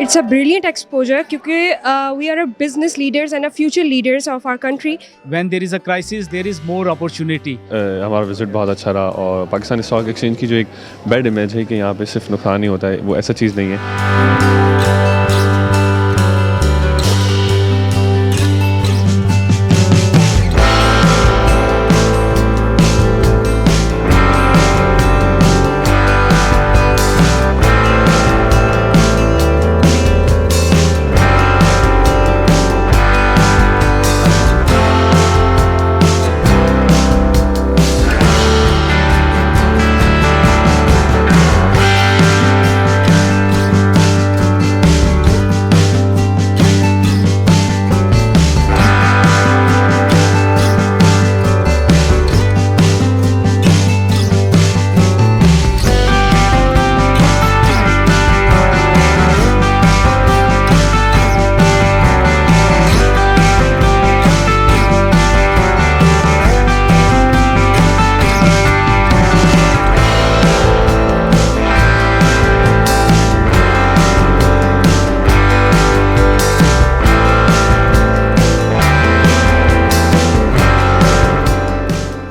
It's a brilliant exposure क्योंकि we are a business leaders and a future leaders of our country. When there is a crisis, there is more opportunity. हमारा visit बहुत अच्छा रहा और Pakistani stock exchange की जो एक bad image है कि यहाँ पे सिर्फ नुकसान ही होता है, वो ऐसा चीज़ नहीं है।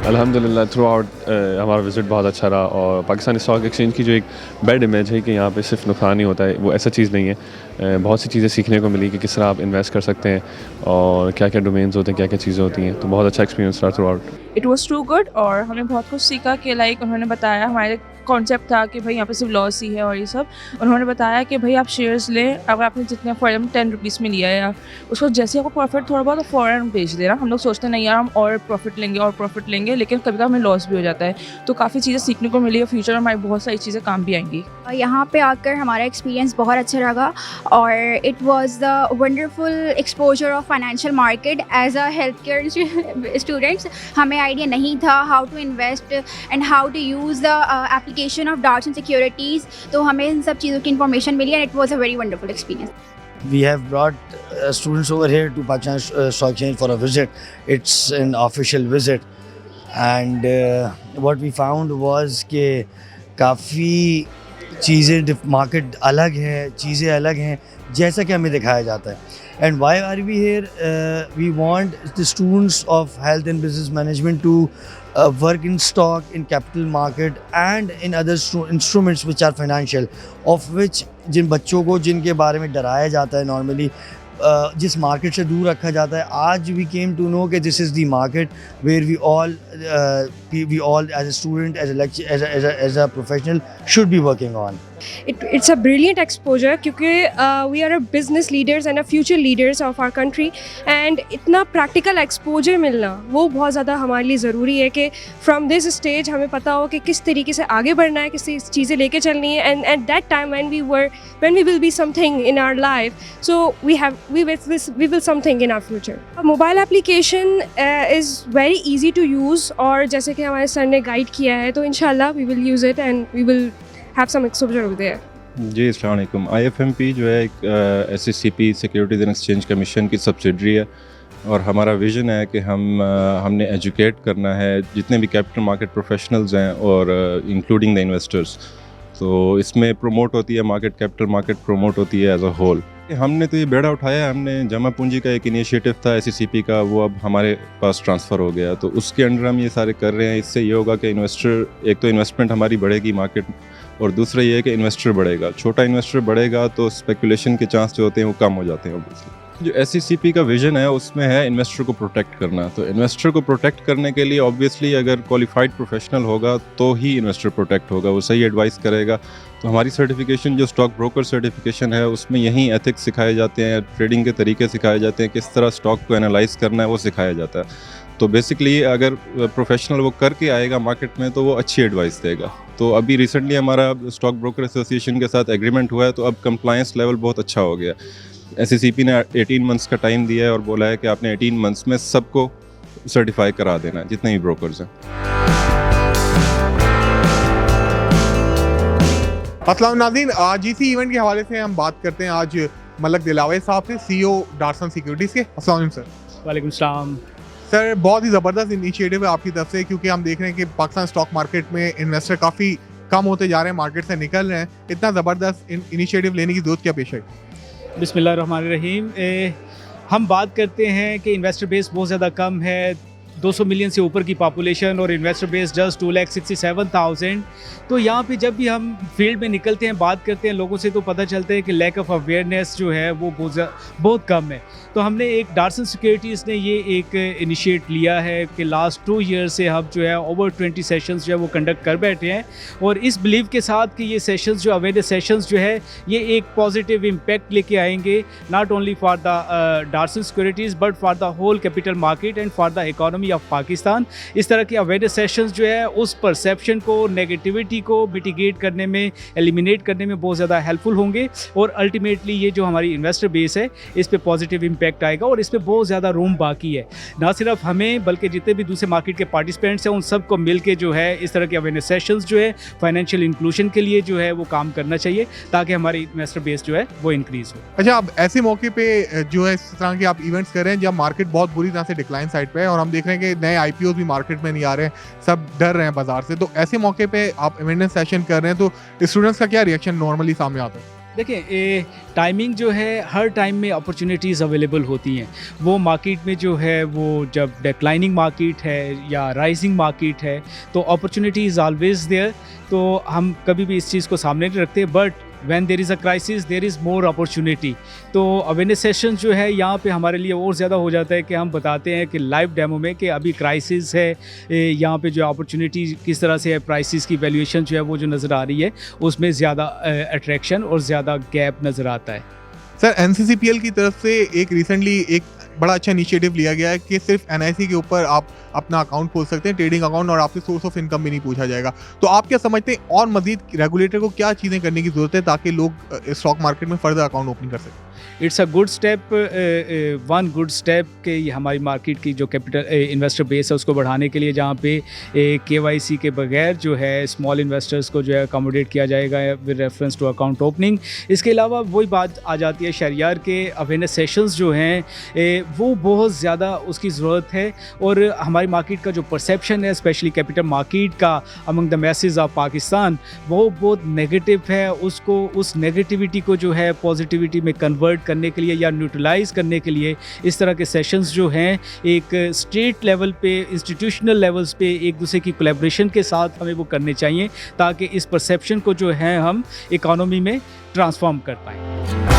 अल्हम्दुलिल्लाह थ्रू आउट हमारा विज़िट बहुत अच्छा रहा और पाकिस्तानी स्टॉक एक्सचेंज की जो एक बैड इमेज है कि यहाँ पे सिर्फ नुकसान ही होता है, वो ऐसा चीज़ नहीं है। बहुत सी चीज़ें सीखने को मिली कि किस तरह आप इन्वेस्ट कर सकते हैं और क्या क्या डोमेन्स होते हैं, क्या क्या चीज़ें होती हैं, तो बहुत अच्छा एक्सपीरियंस रहा throughout. It was too good और हमने बहुत कुछ सीखा कि लाइक उन्होंने बताया, हमारे कॉन्सेप्ट था कि भाई यहाँ पे सिर्फ लॉस ही है और ये सब। उन्होंने बताया कि भाई आप शेयर्स लें, अगर आपने जितने फॉर एग्जाम्पल 10 रुपीज़ में लिया है या उसको जैसे आपको प्रॉफिट थोड़ा बहुत फ़ौरन बेच देना। हम लोग सोचते नहीं यार हम और प्रॉफिट लेंगे, लेकिन कभी कभी हमें लॉस भी हो जाता है। तो काफ़ी चीज़ें सीखने को मिली और फ्यूचर में हमारी बहुत सारी चीज़ें काम भी आएंगी। यहाँ पे आकर हमारा एक्सपीरियंस बहुत अच्छा रहा और it was the wonderful exposure of financial market as a health care students. हमें आइडिया नहीं था how to invest and how to use the application of darts and securities, तो हमें इन सब चीज़ों की इन्फॉर्मेशन मिली and it was a very wonderful experience. We have brought students over here to Pakistan Stock Exchange for a visit. It's an official visit, and what we found was कि काफ़ी चीज़ें मार्केट अलग है, चीज़ें अलग हैं जैसा कि हमें दिखाया जाता है। And why are we here? We want the students of health and business management to work in stock, in capital market and in other instruments which are financial, of which जिन बच्चों को जिनके बारे में डराया जाता है नॉर्मली, जिस market से दूर रखा जाता है, आज वी केम टू नो कि this is the market where we all as a student, as a professional should be working on. It's a brilliant exposure क्योंकि we are a business leaders and a future leaders of our country and इतना practical exposure मिलना वो बहुत ज़्यादा हमारे लिए ज़रूरी है कि from this stage हमें पता हो कि किस तरीके से आगे बढ़ना है, किस चीज़ें लेके चलनी है and at that time when we will be something in our life, so we will something in our future. Mobile application is very easy to use और जैसे कि हमारे सर ने गाइड किया है तो इंशाल्लाह we will use it and we will have some exposure over there. जी अस्सलाम वालेकुम। IFMP जो है एक SCCP securities and exchange commission की सब्सिडरी है और हमारा विज़न है कि हमने एजुकेट करना है जितने भी कैपिटल मार्केट प्रोफेशनल्स हैं और इंक्लूडिंग द इन्वेस्टर्स। तो इसमें प्रमोट होती है कैपिटल मार्केट प्रमोट होती है एज अ होल। हमने तो ये बेड़ा उठाया, हमने जमा पूंजी का एक इनिशिएटिव था SCCP का, वो अब हमारे पास ट्रांसफ़र हो गया, तो उसके अंडर हम ये सारे कर रहे हैं। इससे ये होगा कि इन्वेस्टर, एक तो इन्वेस्टमेंट हमारी बढ़ेगी मार्केट और दूसरा ये है कि इन्वेस्टर बढ़ेगा। छोटा इन्वेस्टर बढ़ेगा तो स्पेकुलेशन के चांस जो होते हैं वो कम हो जाते हैं ऑब्वियसली। जो SCCP का विज़न है उसमें है इन्वेस्टर को प्रोटेक्ट करना। तो इन्वेस्टर को प्रोटेक्ट करने के लिए ऑब्वियसली अगर क्वालिफाइड प्रोफेशनल होगा तो ही इन्वेस्टर प्रोटेक्ट होगा, वो सही एडवाइस करेगा। तो हमारी सर्टिफिकेशन जो स्टॉक ब्रोकर सर्टिफिकेशन है उसमें यही एथिक्स सिखाए जाते हैं, ट्रेडिंग के तरीके सिखाए जाते हैं, किस तरह स्टॉक को एनालाइज करना है वो सिखाया जाता है। तो बेसिकली अगर प्रोफेशनल वो करके आएगा मार्केट में तो वो अच्छी एडवाइस देगा। तो अभी रिसेंटली हमारा स्टॉक ब्रोकर एसोसिएशन के साथ एग्रीमेंट हुआ है, तो अब कंप्लायंस लेवल बहुत अच्छा हो गया। SCCP ने 18 मंथ्स का टाइम दिया है और बोला है कि आपने 18 मंथ्स में सबको सर्टिफाई करा देना है जितने भी ब्रोकर्स हैं। अस्सलाम नाज़रीन, आज इसी इवेंट के हवाले से हम बात करते हैं आज मलक दिलावर साहब से, CEO डार्सन सिक्योरिटीज़ के। अस्सलाम वालेकुम सर। वालेकुम सलाम। सर बहुत ही ज़बरदस्त इनिशिएटिव है आपकी तरफ से, क्योंकि हम देख रहे हैं कि पाकिस्तान स्टॉक मार्केट में इन्वेस्टर काफ़ी कम होते जा रहे हैं, मार्केट से निकल रहे हैं। इतना ज़बरदस्त इनिशिएटिव लेने की ज़रूरत क्या पेश आई? बिस्मिल्लाहिर्रहमानिर्रहीम। हम बात करते हैं कि इन्वेस्टर बेस बहुत ज़्यादा कम है, 200 मिलियन से ऊपर की पॉपुलेशन और इन्वेस्टर बेस जस्ट 2,67,000। तो यहाँ पे जब भी हम फील्ड में निकलते हैं, बात करते हैं लोगों से, तो पता चलता है कि लैक ऑफ अवेयरनेस जो है वो बहुत कम है। तो हमने एक डार्सन सिक्योरिटीज़ ने ये एक इनिशिएट लिया है कि लास्ट 2 ईयर से हम जो है ओवर 20 सेशंस जो है वो कंडक्ट कर बैठे हैं, और इस बिलीव के साथ कि ये सेशंस जो अवेयरनेस सेशंस जो है ये एक पॉजिटिव इम्पैक्ट लेके आएंगे, not only for the Darson securities but for the whole capital market and for the economy of Pakistan. इस तरह के अवेयरनेस सेशंस जो है उस परसेप्शन को, नेगेटिविटी को मिटिगेट करने में, एलिमिनेट करने में बहुत ज़्यादा हेल्पफुल होंगे, और अल्टीमेटली ये जो हमारी इन्वेस्टर बेस है इस पे पॉजिटिव इम्पैक्ट आएगा, और इस पे बहुत ज़्यादा रूम बाकी है। ना सिर्फ हमें बल्कि जितने भी दूसरे मार्केट के पार्टिसिपेंट्स हैं उन सब को मिल के जो है इस तरह के अवेयरनेस सेशंस जो है फाइनेंशियल इंक्लूजन के लिए जो है वो काम करना चाहिए, ताकि हमारी इन्वेस्टर बेस जो है वो इंक्रीज़ हो। अच्छा, अब ऐसे मौके पे जो है इस तरह के आप इवेंट्स कर रहे हैं जब मार्केट बहुत बुरी तरह से डिक्लाइन साइड पे है, और हम देख रहे हैं कि नए आईपीओ भी मार्केट में नहीं आ रहे हैं, सब डर रहे हैं बाजार से, तो ऐसे मौके पे आप अवेयरनेस सेशन कर रहे हैं तो स्टूडेंट्स का क्या रिएक्शन नॉर्मली सामने आता है? देखिए, टाइमिंग जो है हर टाइम में अपॉर्चुनिटीज़ अवेलेबल होती हैं। वो मार्केट में जो है वो जब डिक्लाइनिंग मार्केट है या राइजिंग मार्केट है तो अपॉर्चुनिटी इज़ ऑलवेज देयर, तो हम कभी भी इस चीज़ को सामने नहीं रखते, but when there is a crisis there is more opportunity. तो अवेयरनेस सेशन जो है यहाँ पे हमारे लिए और ज़्यादा हो जाता है कि हम बताते हैं कि लाइव डेमो में कि अभी क्राइसिस है, यहाँ पे जो अपॉर्चुनिटी किस तरह से है, प्राइसेस की वैल्यूएशन जो है वो जो नज़र आ रही है उसमें ज़्यादा अट्रैक्शन और ज़्यादा गैप नज़र आता है। सर, एनसीसीपीएल की तरफ से एक रिसेंटली एक बड़ा अच्छा इनिशिएटिव लिया गया है कि सिर्फ एनआईसी के ऊपर आप अपना अकाउंट खोल सकते हैं, ट्रेडिंग अकाउंट, और आपसे सोर्स ऑफ इनकम भी नहीं पूछा जाएगा। तो आप क्या समझते हैं और मजीद रेगुलेटर को क्या चीज़ें करने की ज़रूरत है ताकि लोग स्टॉक मार्केट में फर्दर अकाउंट ओपनिंग कर सकें? It's a good step, one good step कि हमारी मार्केट की जो कैपिटल इन्वेस्टर बेस है उसको बढ़ाने के लिए, जहाँ पे केवाईसी के बगैर जो है स्मॉल इन्वेस्टर्स को जो है अकोमोडेट किया जाएगा with reference to account opening. इसके अलावा वही बात आ जाती है शहरियार के अवेयरनेस सेशंस जो हैं वो बहुत ज़्यादा उसकी ज़रूरत है, और हमारी मार्केट का जो परसेप्शन है स्पेशली कैपिटल मार्केट का among the message of Pakistan वो बहुत नेगेटिव है। उसको, उस नेगेटिविटी को जो है पॉजिटिविटी में कन्वर्ट करने के लिए या न्यूट्रलाइज करने के लिए इस तरह के सेशंस जो हैं एक स्टेट लेवल पे, इंस्टीट्यूशनल लेवल्स पे एक दूसरे की कोलैबोरेशन के साथ हमें वो करने चाहिए, ताकि इस परसेप्शन को जो है हम इकोनॉमी में ट्रांसफॉर्म कर पाएँ।